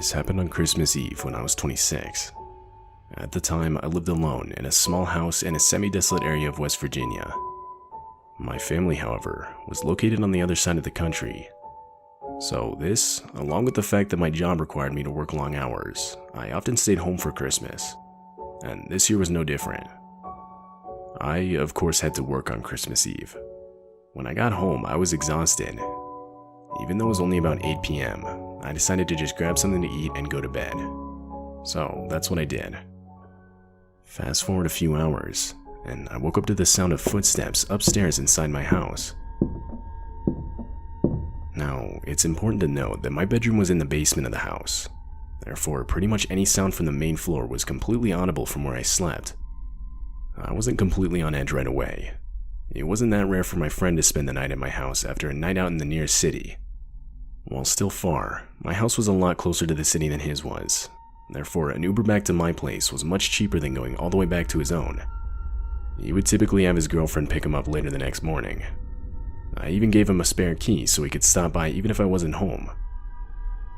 This happened on Christmas Eve when I was 26. At the time, I lived alone in a small house in a semi-desolate area of West Virginia. My family, however, was located on the other side of the country. So this, along with the fact that my job required me to work long hours, I often stayed home for Christmas. And this year was no different. I, of course, had to work on Christmas Eve. When I got home, I was exhausted. Even though it was only about 8 p.m., I decided to just grab something to eat and go to bed. So that's what I did. Fast forward a few hours, and I woke up to the sound of footsteps upstairs inside my house. Now, it's important to note that my bedroom was in the basement of the house. Therefore, pretty much any sound from the main floor was completely audible from where I slept. I wasn't completely on edge right away. It wasn't that rare for my friend to spend the night at my house after a night out in the nearest city. While still far, my house was a lot closer to the city than his was. Therefore, an Uber back to my place was much cheaper than going all the way back to his own. He would typically have his girlfriend pick him up later the next morning. I even gave him a spare key so he could stop by even if I wasn't home.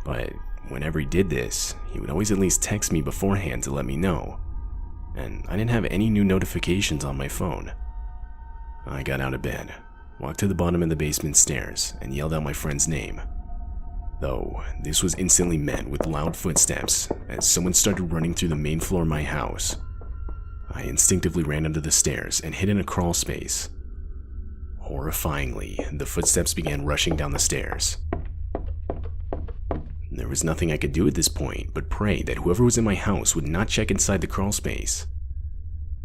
But whenever he did this, he would always at least text me beforehand to let me know. And I didn't have any new notifications on my phone. I got out of bed, walked to the bottom of the basement stairs, and yelled out my friend's name. Though, this was instantly met with loud footsteps as someone started running through the main floor of my house. I instinctively ran under the stairs and hid in a crawl space. Horrifyingly, the footsteps began rushing down the stairs. There was nothing I could do at this point but pray that whoever was in my house would not check inside the crawl space.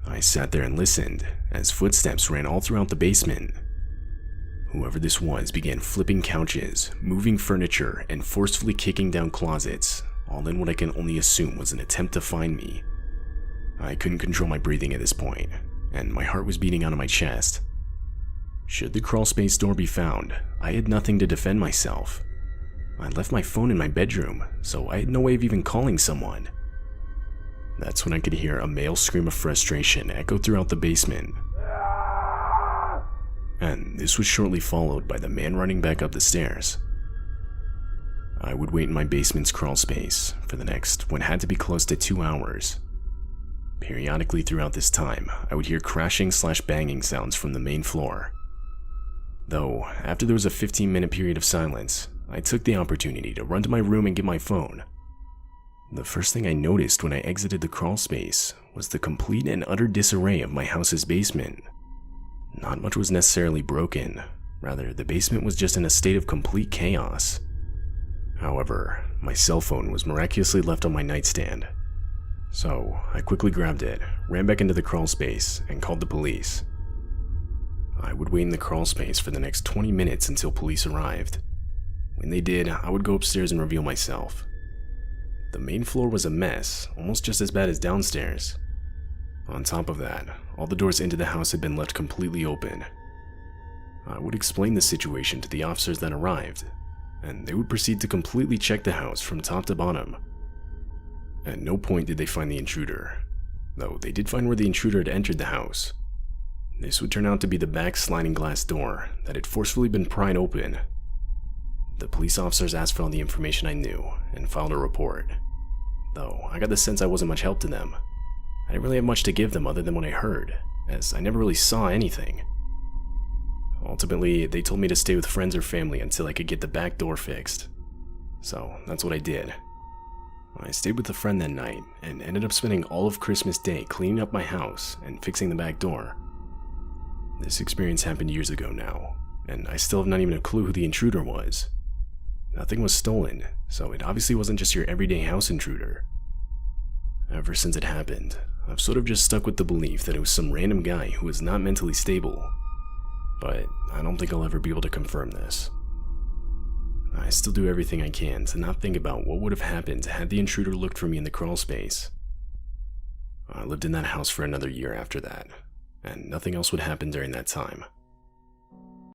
I sat there and listened as footsteps ran all throughout the basement. Whoever this was began flipping couches, moving furniture, and forcefully kicking down closets, all in what I can only assume was an attempt to find me. I couldn't control my breathing at this point, and my heart was beating out of my chest. Should the crawl space door be found, I had nothing to defend myself. I left my phone in my bedroom, so I had no way of even calling someone. That's when I could hear a male scream of frustration echo throughout the basement. And this was shortly followed by the man running back up the stairs. I would wait in my basement's crawl space for the next what had to be close to 2 hours. Periodically throughout this time, I would hear crashing/banging sounds from the main floor. Though, after there was a 15-minute period of silence, I took the opportunity to run to my room and get my phone. The first thing I noticed when I exited the crawl space was the complete and utter disarray of my house's basement. Not much was necessarily broken, rather the basement was just in a state of complete chaos. However, my cell phone was miraculously left on my nightstand. So, I quickly grabbed it, ran back into the crawl space, and called the police. I would wait in the crawl space for the next 20 minutes until police arrived. When they did, I would go upstairs and reveal myself. The main floor was a mess, almost just as bad as downstairs. On top of that, all the doors into the house had been left completely open. I would explain the situation to the officers that arrived, and they would proceed to completely check the house from top to bottom. At no point did they find the intruder, though they did find where the intruder had entered the house. This would turn out to be the back sliding glass door that had forcefully been pried open. The police officers asked for all the information I knew and filed a report, though I got the sense I wasn't much help to them. I didn't really have much to give them other than what I heard, as I never really saw anything. Ultimately, they told me to stay with friends or family until I could get the back door fixed. So that's what I did. I stayed with a friend that night and ended up spending all of Christmas Day cleaning up my house and fixing the back door. This experience happened years ago now, and I still have not even a clue who the intruder was. Nothing was stolen, so it obviously wasn't just your everyday house intruder. Ever since it happened, I've sort of just stuck with the belief that it was some random guy who was not mentally stable, but I don't think I'll ever be able to confirm this. I still do everything I can to not think about what would have happened had the intruder looked for me in the crawl space. I lived in that house for another year after that, and nothing else would happen during that time.